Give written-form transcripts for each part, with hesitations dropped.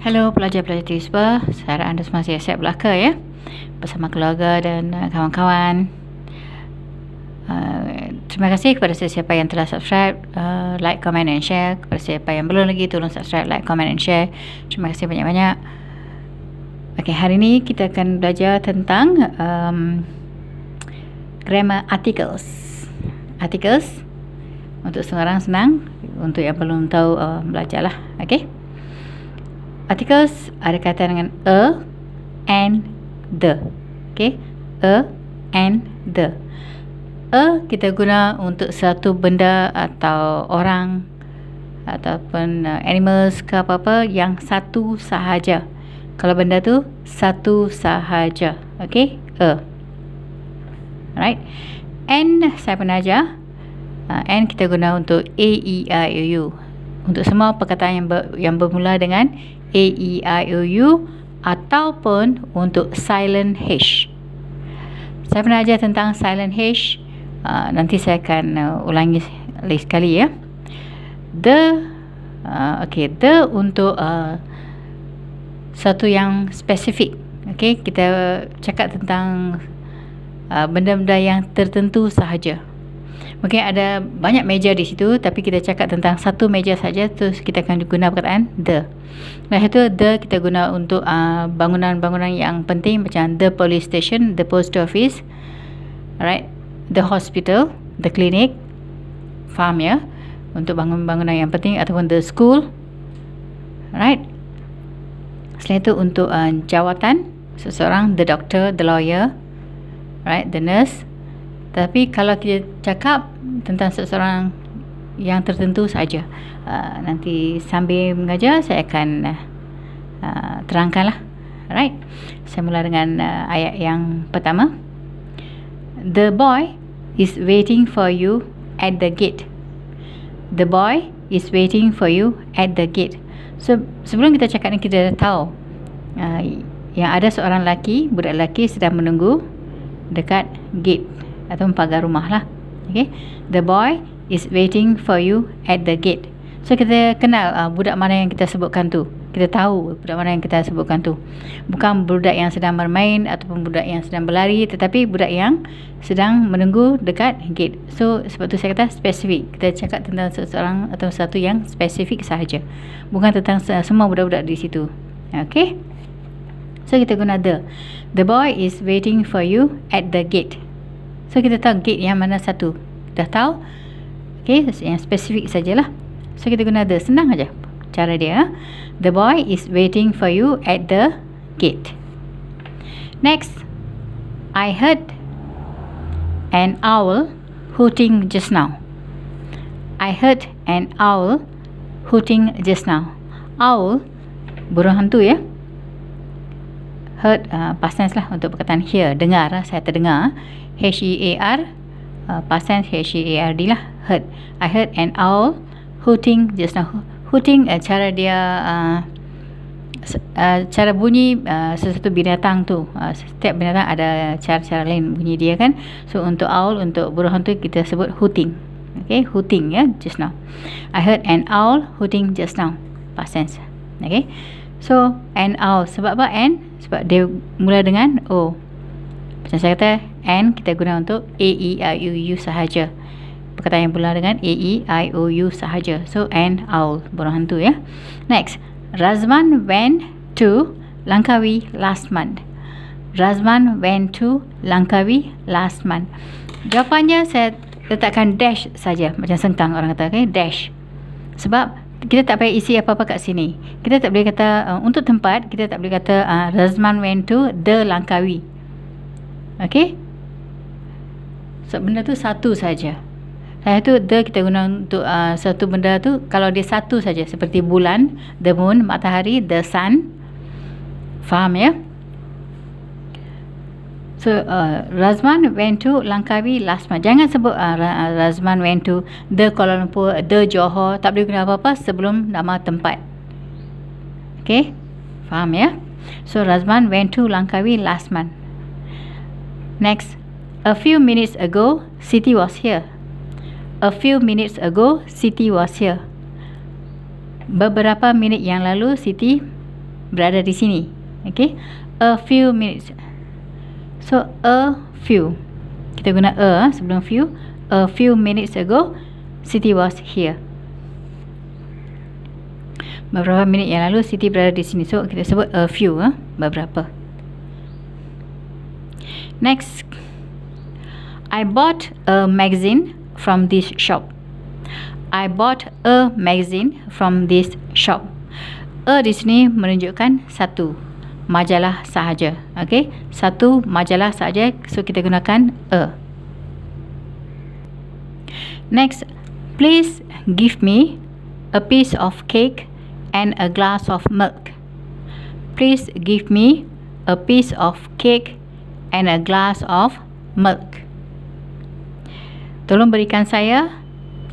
Hello pelajar-pelajar TISBA, saya harap anda semua sihat-sihat belaka ya, bersama keluarga dan kawan-kawan. Terima kasih kepada sesiapa yang telah subscribe, like, comment and share. Kepada sesiapa yang belum lagi, tolong subscribe, like, comment and share. Terima kasih banyak-banyak. Okay, hari ini kita akan belajar tentang grammar articles. Articles untuk seorang senang, untuk yang belum tahu belajarlah. Okay. Articles ada kaitan dengan a and the. Okay, a and the. A kita guna untuk satu benda atau orang ataupun animals ke apa-apa yang satu sahaja. Kalau benda tu satu sahaja. Okay, a. Alright. And saya pernah ajar. And kita guna untuk a, e, i, o, u. Untuk semua perkataan yang bermula dengan a, e, i, o, u ataupun untuk silent H. Saya pernah ajar tentang silent H. Nanti saya akan ulangi lagi sekali ya. The okay, the untuk satu yang spesifik. Okay, kita cakap tentang benda-benda yang tertentu sahaja. Mungkin ada banyak meja di situ, tapi kita cakap tentang satu meja saja, terus kita akan guna perkataan the. Nah, itu the kita guna untuk bangunan-bangunan yang penting macam the police station, the post office, alright, the hospital, the clinic, farm ya, untuk bangunan yang penting, ataupun the school, alright. Selain itu untuk jawatan seseorang, the doctor, the lawyer, right, the nurse. Tapi kalau kita cakap tentang seseorang yang tertentu saja, nanti sambil mengajar saya akan terangkanlah. Alright. Saya mula dengan ayat yang pertama. The boy is waiting for you at the gate. The boy is waiting for you at the gate. So sebelum kita cakap ni, kita dah tahu yang ada seorang lelaki, budak lelaki sedang menunggu dekat gate atau pagar rumah lah. Okay, the boy is waiting for you at the gate. So kita kenal budak mana yang kita sebutkan tu. Kita tahu budak mana yang kita sebutkan tu. Bukan budak yang sedang bermain ataupun budak yang sedang berlari, tetapi budak yang sedang menunggu dekat gate. So sebab tu saya kata spesifik. Kita cakap tentang seseorang atau satu yang spesifik sahaja, bukan tentang semua budak-budak di situ. Okay, so kita guna the. The boy is waiting for you at the gate. So kita tahu gate yang mana satu. Dah tahu? Okay, yang spesifik sajalah. So kita guna the. Senang aja cara dia. The boy is waiting for you at the gate. Next, I heard an owl hooting just now. I heard an owl hooting just now. Owl, burung hantu ya. Heard, past tense lah untuk perkataan hear, dengar. Saya terdengar. H-E-A-R, past tense H-E-A-R-D lah. Heard. I heard an owl hooting just now. Hooting, cara dia cara bunyi sesuatu binatang tu. Setiap binatang ada cara-cara lain bunyi dia kan. So untuk owl, untuk burung hantu kita sebut hooting. Okay, hooting ya, just now. I heard an owl hooting just now. Past tense. Okay. So an owl, sebab apa an? Sebab dia mula dengan o. Macam saya kata, and kita guna untuk a, e, i, o, u sahaja. Perkataan yang mula dengan a, e, i, o, u sahaja. So an owl, burung hantu ya. Next, Razman went to Langkawi last month. Razman went to Langkawi last month. Jawapannya saya letakkan dash saja, macam sengkang orang kata, okay? Dash. Sebab kita tak payah isi apa-apa kat sini. Kita tak boleh kata untuk tempat, kita tak boleh kata Razman went to the Langkawi. Okay, so benda tu satu saja. Lepas tu the kita guna untuk satu benda tu kalau dia satu saja, seperti bulan, the moon, matahari, the sun. Faham ya? So Razman went to Langkawi last month. Jangan sebut Razman went to the Kuala Lumpur, the Johor. Tak boleh guna apa-apa sebelum nama tempat. Okay, faham ya? So Razman went to Langkawi last month. Next, a few minutes ago Siti was here. A few minutes ago Siti was here. Beberapa minit yang lalu Siti berada di sini. Okay, a few minutes. So a few, kita guna sebelum few. A few minutes ago Siti was here. Beberapa minit yang lalu Siti berada di sini. So kita sebut a few, beberapa. Next, I bought a magazine from this shop. I bought a magazine from this shop. A di sini menunjukkan satu majalah sahaja. Okay, satu majalah sahaja. So kita gunakan a. Next, please give me a piece of cake and a glass of milk. Please give me a piece of cake and a glass of milk. Tolong berikan saya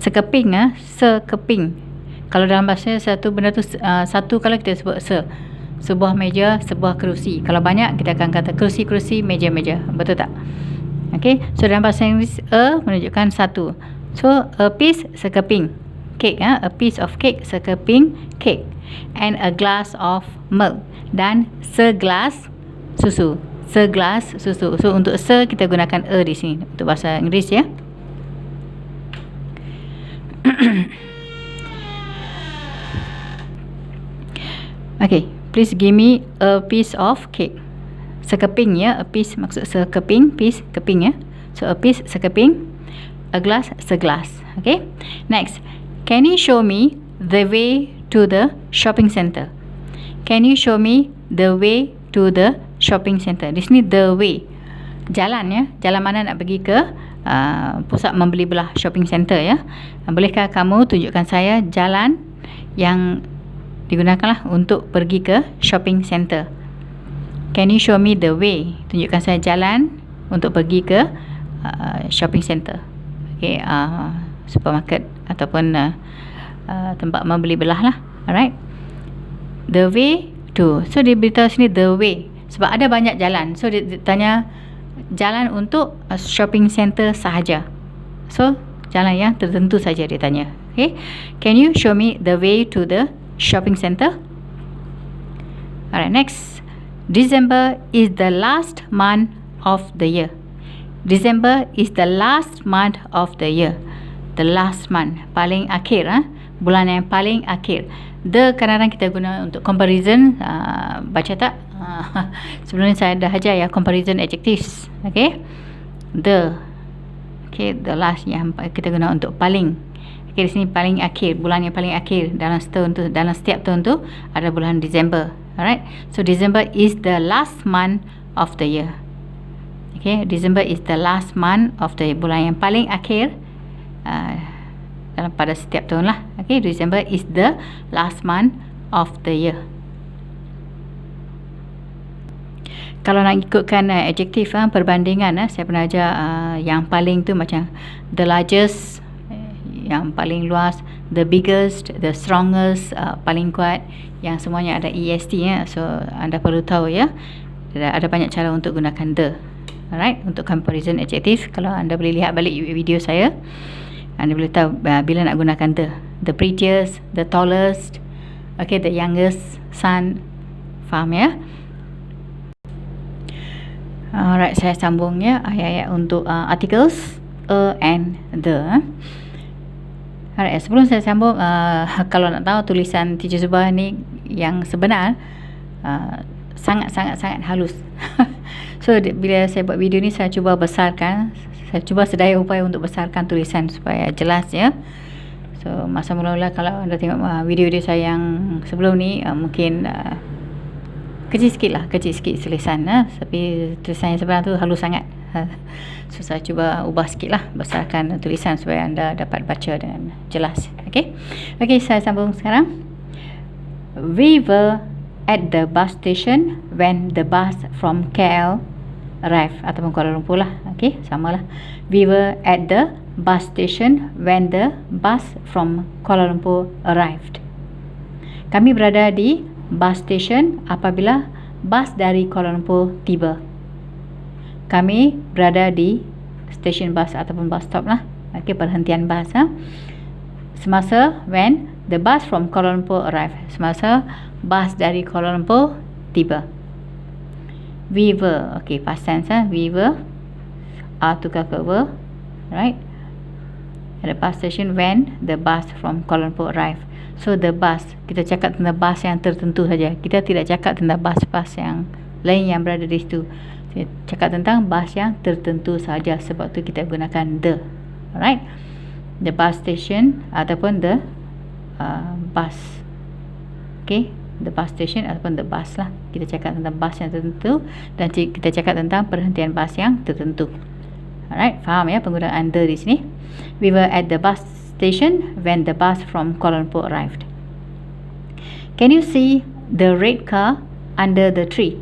sekeping, sekeping. Kalau dalam bahasa satu benda tu satu, kalau kita sebut sebuah meja, sebuah kerusi. Kalau banyak kita akan kata kerusi-kerusi, meja-meja. Betul tak? Okay, so dalam bahasa Inggeris a menunjukkan satu. So a piece, sekeping cake, a piece of cake, sekeping cake, and a glass of milk, dan segelas susu. Segelas susu. So untuk kita gunakan a di sini untuk bahasa Inggeris, ya. Okay, please give me a piece of cake. Sekeping, ya. A piece maksud sekeping, piece, keping, ya. So a piece, sekeping, a glass, segelas. Okay, next, can you show me the way to the shopping center? Can you show me the way to the shopping center? Di sini the way, jalan, ya. Jalan mana nak pergi ke pusat membeli belah, shopping center, ya. Bolehkah kamu tunjukkan saya jalan yang digunakanlah untuk pergi ke shopping center? Can you show me the way? Tunjukkan saya jalan untuk pergi ke shopping center. Okay, supermarket ataupun tempat membeli belah lah. Alright, the way to. So dia beritahu sini the way sebab ada banyak jalan. So dia tanya jalan untuk shopping center sahaja. So jalan yang tertentu saja dia tanya. Okay, can you show me the way to the shopping center? Alright, next, December is the last month of the year. December is the last month of the year. The last month, paling akhir, bulan yang paling akhir. The kadang-kadang kita guna untuk comparison. Baca tak? Sebelum ni saya dah ajar, ya, comparison adjectives. Okay, the, okay, the last yang kita guna untuk paling. Okay, di sini paling akhir, bulan yang paling akhir dalam setahun tu, dalam setiap tahun tu ada bulan December. Alright, so December is the last month of the year. Okay, December is the last month of the year, bulan yang paling akhir dalam pada setiap tahun lah. Okay, December is the last month of the year. Kalau nak ikutkan adjektif, perbandingan, saya pernah ajar yang paling tu macam the largest, yang paling luas, the biggest, the strongest, paling kuat, yang semuanya ada est, ya. So anda perlu tahu, ya, ada banyak cara untuk gunakan the. Alright, untuk comparison adjective, kalau anda boleh lihat balik video saya, anda boleh tahu bila nak gunakan the prettiest, the tallest, okay, the youngest son. Faham, ya? Alright, saya sambung, ya, ayat-ayat untuk articles a and the. Alright, sebelum saya sambung, kalau nak tahu tulisan Teacher Zubah ni yang sebenar, sangat halus. So bila saya buat video ni, saya cuba besarkan, saya cuba sedaya upaya untuk besarkan tulisan supaya jelas, ya. So masa mula-mula kalau anda tengok video saya yang sebelum ni, mungkin kecil sikit tulisan, tapi tulisan yang sebenar tu halus sangat. So saya cuba ubah sikit lah, besarkan tulisan supaya anda dapat baca dengan jelas. Okay, saya sambung sekarang. We were at the bus station when the bus from KL arrived, ataupun Kuala Lumpur lah. Okay, sama lah. We were at the bus station when the bus from Kuala Lumpur arrived. Kami berada di bus station apabila bas dari Kuala Lumpur tiba. Kami berada di stesen bas ataupun bus stop lah. Okay, perhentian bas, semasa when the bus from Kuala Lumpur arrived, semasa bas dari Kuala Lumpur tiba. We were, okay, past tense we were, are tukar ke were, right? At the bus station when the bus from Kuala Lumpur arrived. So the bus, kita cakap tentang bus yang tertentu saja. Kita tidak cakap tentang bus-bus yang lain yang berada di situ. Kita cakap tentang bus yang tertentu saja, sebab tu kita gunakan the. Alright? The bus station ataupun the bus. Okay? The bus station ataupun the bus lah. Kita cakap tentang bus yang tertentu dan kita cakap tentang perhentian bus yang tertentu. Alright, faham ya penggunaan the di sini. We were at the bus station when the bus from Kuala Lumpur arrived. Can you see the red car under the tree?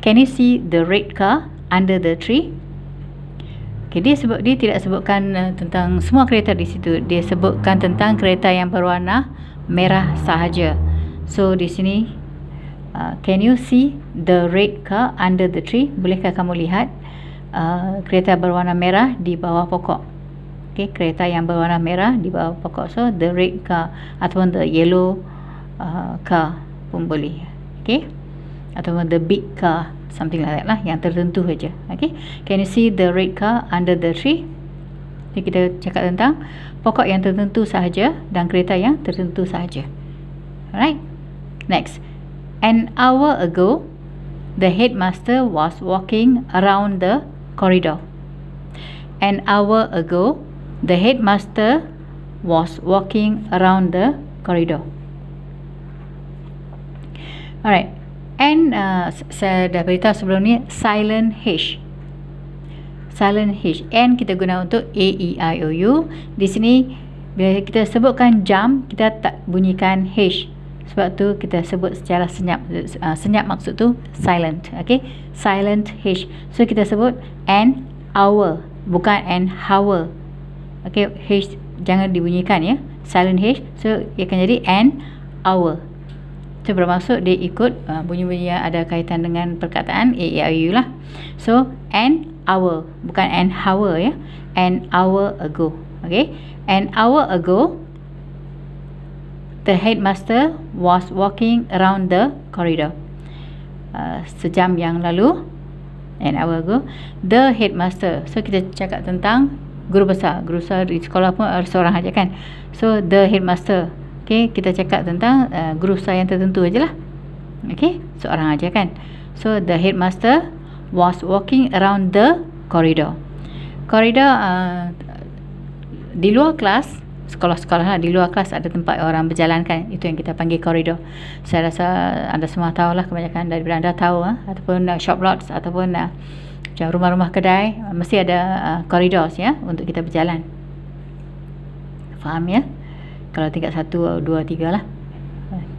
Can you see the red car under the tree? Okay, dia tidak sebutkan tentang semua kereta di situ. Dia sebutkan tentang kereta yang berwarna merah sahaja. So di sini can you see the red car under the tree? Bolehkah kamu lihat kereta berwarna merah di bawah pokok? Okay, kereta yang berwarna merah di bawah pokok. So the red car ataupun the yellow car pun boleh. Okay, ataupun the big car, something like that lah, yang tertentu saja. Okay, can you see the red car under the tree? Jadi kita cakap tentang pokok yang tertentu sahaja dan kereta yang tertentu sahaja. Alright, next. An hour ago, the headmaster was walking around the corridor. An hour ago, the headmaster was walking around the corridor. Alright, and saya dah beritahu sebelum ni silent H. Silent H. And kita guna untuk A, E, I, O, U. Di sini bila kita sebutkan jam, kita tak bunyikan H. Sebab tu kita sebut secara senyap. Senyap maksud tu silent. Okay, silent H. So kita sebut an hour, bukan an hour. Okay, H jangan dibunyikan ya. Silent H. So ia akan jadi an hour. So bermaksud dia ikut bunyi-bunyi yang ada kaitan dengan perkataan A, E, I, U lah. So an hour, bukan an hour ya. An hour ago. Okay, an hour ago, the headmaster was walking around the corridor. Sejam yang lalu, an hour ago, the headmaster. So kita cakap tentang guru besar. Guru besar di sekolah pun seorang aja kan. So the headmaster. Okay, kita cakap tentang guru besar yang tertentu aja lah. Okay, seorang aja kan. So the headmaster was walking around the corridor. Corridor di luar kelas, sekolah-sekolah lah, di luar kelas ada tempat orang berjalan kan, itu yang kita panggil koridor. Saya rasa anda semua tahu lah, kebanyakan daripada anda tahu ataupun shop lots ataupun macam rumah-rumah kedai mesti ada koridor ya untuk kita berjalan. Faham ya? Kalau tingkat 1, 2, 3 lah.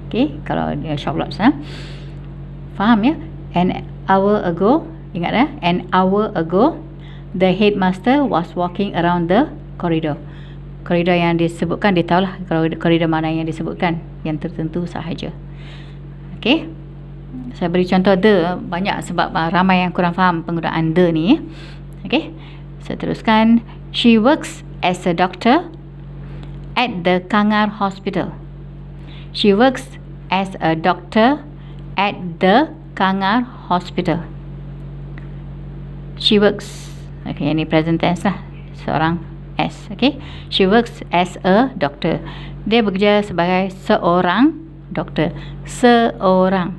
Okay, kalau shop lots faham ya? An hour ago, ingat an hour ago the headmaster was walking around the corridor. Koridor yang disebutkan, dia tahulah kalau koridor mana yang disebutkan, yang tertentu sahaja. Okay, saya beri contoh the banyak sebab ramai yang kurang faham penggunaan the ni. Okay, saya teruskan. She works as a doctor at the Kangar Hospital. She works as a doctor at the Kangar Hospital. She works, okay, ini present tense lah, seorang as. Okay, she works as a doctor. Dia bekerja sebagai seorang doktor. Seorang.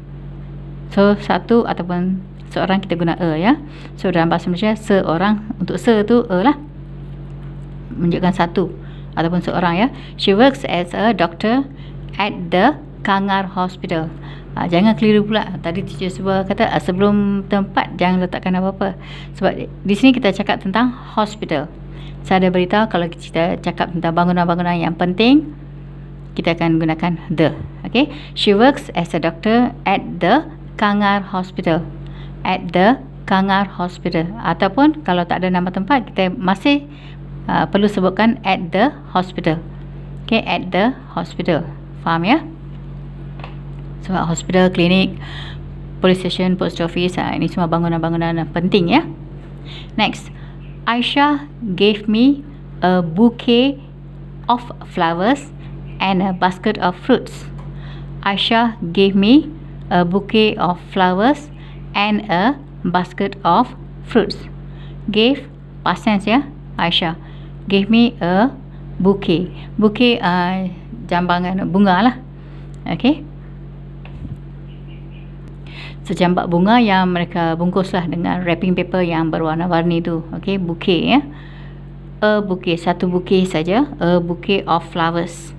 So satu ataupun seorang kita guna ya. So dalam bahasa Malaysia seorang, untuk se tu lah, menunjukkan satu ataupun seorang ya. She works as a doctor at the Kangar Hospital. Jangan keliru pula. Tadi teacher sebab kata sebelum tempat jangan letakkan apa-apa. Sebab di sini kita cakap tentang hospital. Saya ada beritahu kalau kita cakap tentang bangunan-bangunan yang penting, kita akan gunakan the. Okay, she works as a doctor at the Kangar Hospital. At the Kangar Hospital. Ataupun kalau tak ada nama tempat, kita masih perlu sebutkan at the hospital. Okay, at the hospital. Faham ya? Sebab hospital, klinik, police station, post office, ini semua bangunan-bangunan penting ya. Next, Aisha gave me a bouquet of flowers and a basket of fruits. Aisha gave me a bouquet of flowers and a basket of fruits. Gave, past tense ya. Aisha gave me a bouquet. Bouquet jambangan bunga lah. Okay. Sejambak bunga yang mereka bungkuslah dengan wrapping paper yang berwarna-warni tu. Okay, bouquet ya. A bouquet, satu bouquet saja. A bouquet of flowers.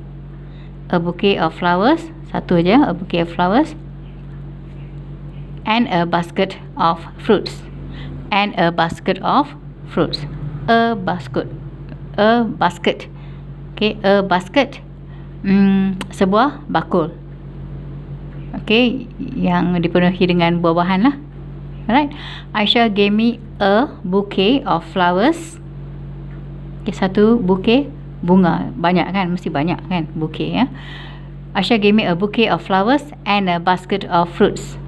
A bouquet of flowers, satu aja. A bouquet of flowers. And a basket of fruits. And a basket of fruits. A basket. A basket. Okay, a basket. Sebuah bakul. Okay, yang dipenuhi dengan buah-buahan lah. Alright. Aisha gave me a bouquet of flowers. Okay, satu bouquet bunga. Banyak kan? Mesti banyak kan? Bouquet ya. Aisha gave me a bouquet of flowers and a basket of fruits.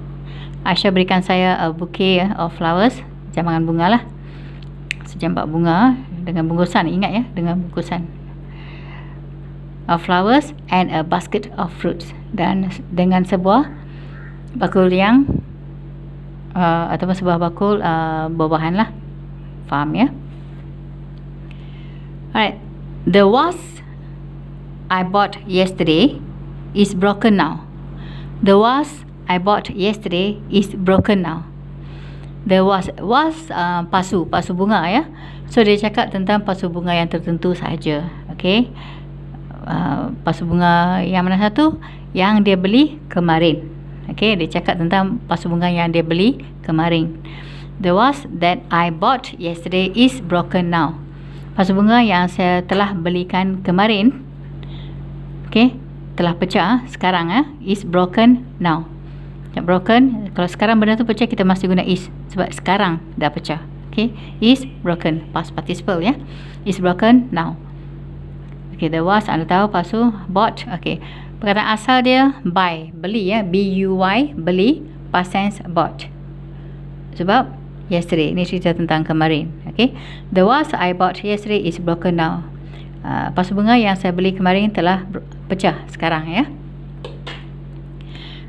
Aisha berikan saya a bouquet of flowers. Jambangan bunga lah. Sejambak bunga dengan bungkusan. Ingat ya, dengan bungkusan. Of flowers and a basket of fruits, dan dengan sebuah bakul yang ataupun sebuah bakul buah-buahan lah. Faham ya? Alright. The vase I bought yesterday is broken now. The vase I bought yesterday is broken now. The vase pasu bunga ya. So dia cakap tentang pasu bunga yang tertentu saja. Okay. Pasu bunga yang mana satu? Yang dia beli kemarin. Okay, dia cakap tentang pasu bunga yang dia beli kemarin. The vase that I bought yesterday is broken now. Pasu bunga yang saya telah belikan kemarin, okay, telah pecah sekarang is broken now. Broken, kalau sekarang benda tu pecah, kita masih guna is, sebab sekarang dah pecah. Okay, is broken, past participle ya. Is broken now. Okay, the vase anda tahu, pasu bought. Okay, perkataan asal dia buy, beli ya, B-U-Y, beli, past tense bought. Sebab yesterday, ini cerita tentang kemarin. Okay, the vase I bought yesterday is broken now. Pasu bunga yang saya beli kemarin telah pecah sekarang ya.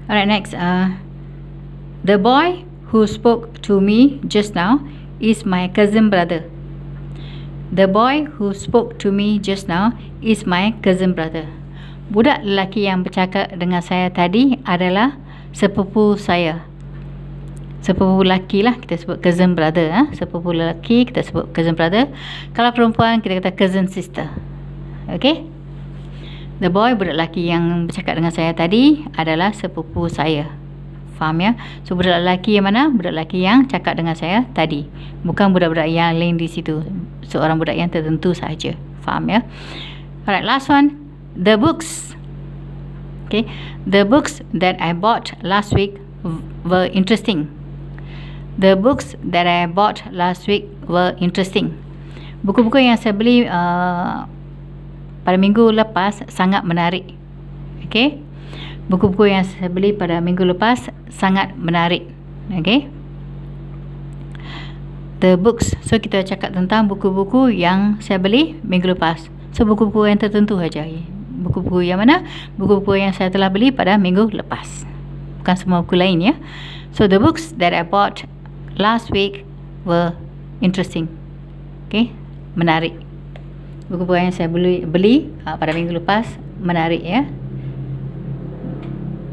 Alright, next. The boy who spoke to me just now is my cousin brother. The boy who spoke to me just now is my cousin brother. Budak lelaki yang bercakap dengan saya tadi adalah sepupu saya. Sepupu lelaki lah, kita sebut cousin brother. Sepupu lelaki kita sebut cousin brother. Kalau perempuan kita kata cousin sister. Okay. The boy, budak lelaki yang bercakap dengan saya tadi adalah sepupu saya. Faham ya? So budak lelaki yang mana? Budak lelaki yang cakap dengan saya tadi. Bukan budak-budak yang lain di situ. Seorang budak yang tertentu sahaja. Faham ya? Alright, last one. The books. Okay. The books that I bought last week were interesting. The books that I bought last week were interesting. Buku-buku yang saya beli pada minggu lepas sangat menarik. Okay. Buku-buku yang saya beli pada minggu lepas sangat menarik. Okay. The books. So kita cakap tentang buku-buku yang saya beli minggu lepas. So buku-buku yang tertentu saja. Buku-buku yang mana? Buku-buku yang saya telah beli pada minggu lepas. Bukan semua buku lain ya. So the books that I bought last week were interesting. Okay. Menarik. Buku-buku yang saya beli pada minggu lepas menarik ya.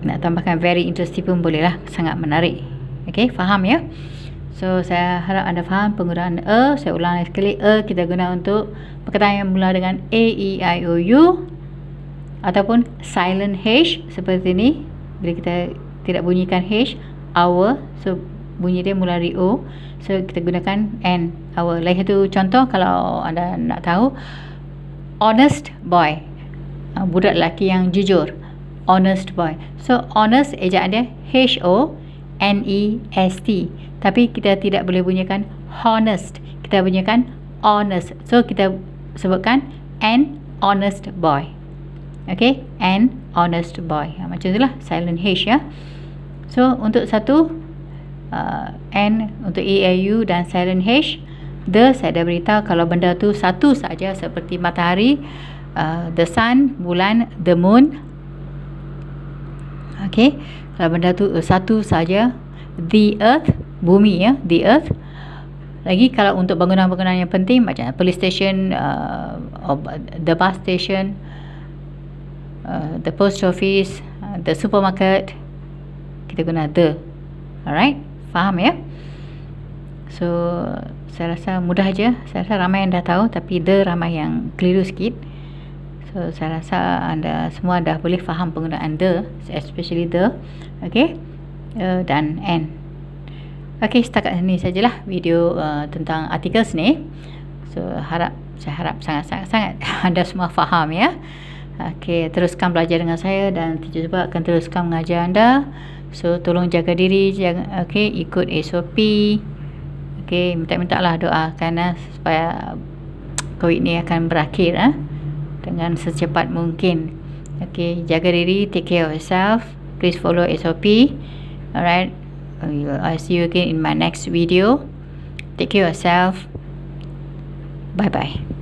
Nak tambahkan very interesting pun boleh lah. Sangat menarik. Okay, faham ya? So, saya harap anda faham penggunaan a. Saya ulang lagi sekali. A kita guna untuk perkataan yang mula dengan A, E, I, O, U. Ataupun silent H seperti ini. Bila kita tidak bunyikan H, our. So, bunyi dia mula dari O. So, kita gunakan N, our. Lagi satu contoh kalau anda nak tahu. Honest boy. Budak lelaki yang jujur. Honest boy. So, honest ejaan dia H-O-N-E-S-T. Tapi kita tidak boleh bunyikan honest. Kita bunyikan honest. So, kita sebutkan an honest boy. Okay? An honest boy. Macam itulah silent H ya. So, untuk satu N, untuk E-A-U dan silent H. The, saya dah beritahu kalau benda tu satu saja seperti matahari, the sun, bulan, the moon. Okey, kalau benda tu satu saja, the earth, bumi ya, the earth. Lagi kalau untuk bangunan-bangunan yang penting macam police station, the bus station, the post office, the supermarket, kita guna the. Alright, faham ya? So saya rasa mudah aja. Saya rasa ramai yang dah tahu, tapi the ramai yang keliru sikit. So saya rasa anda semua dah boleh faham penggunaan the, especially the. Okay, dan and. Okay, setakat sini sajalah video tentang articles ni. So saya harap sangat-sangat anda semua faham ya. Okay, teruskan belajar dengan saya dan Teacher Subak akan teruskan mengajar anda. So tolong jaga diri, okay, ikut SOP. Okay, minta-mintalah doakan supaya COVID ni akan berakhir dengan secepat mungkin. Okay, jaga diri, take care of yourself. Please follow SOP. Alright, I'll see you again in my next video. Take care of yourself. Bye bye.